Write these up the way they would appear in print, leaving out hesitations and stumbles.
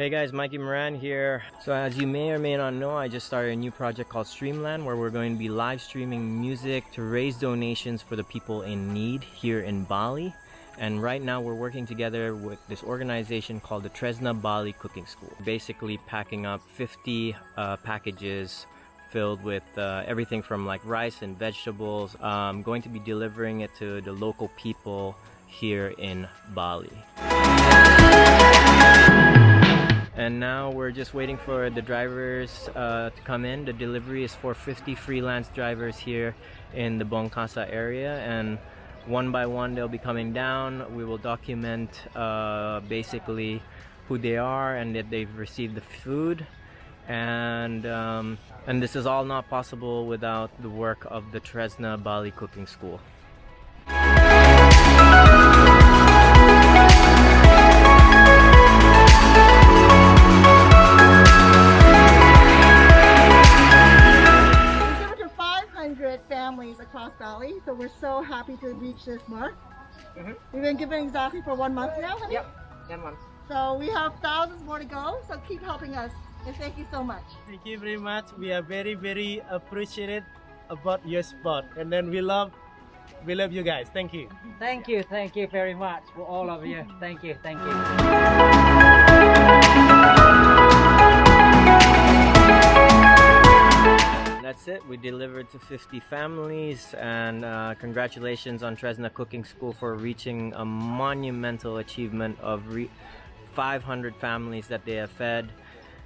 Hey guys, Mikey Moran here. So as you may or may not know, I just started a new project called Streamland where we're going to be live streaming music to raise donations for the people in need here in Bali. And right now we're working together with this organization called the Tresna Bali Cooking School. Basically packing up 50 packages filled with everything from like rice and vegetables. I'm going to be delivering it to the local people here in Bali. And now we're just waiting for the drivers to come in. The delivery is for 50 freelance drivers here in the Bongkasa area, and one by one they'll be coming down. We will document basically who they are and that they've received the food, and this is all not possible without the work of the Tresna Bali Cooking School. Families across Bali, so we're so happy to reach this mark. We've been given exactly for 1 month now, honey? Yep, 1 month. So we have thousands more to go, so keep helping us, and thank you so much. Thank you very much. We are very appreciated about your support, and then we love you guys. Thank you. Thank you very much for all of you. Thank you. That's it. We delivered to 50 families, and congratulations on Tresna Cooking School for reaching a monumental achievement of 500 families that they have fed.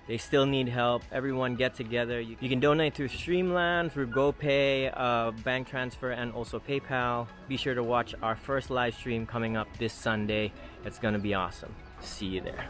They still need help. Everyone get together. You can donate through Streamland, through GoPay, bank transfer, and also PayPal. Be sure to watch our first live stream coming up this Sunday. It's gonna be awesome. See you there.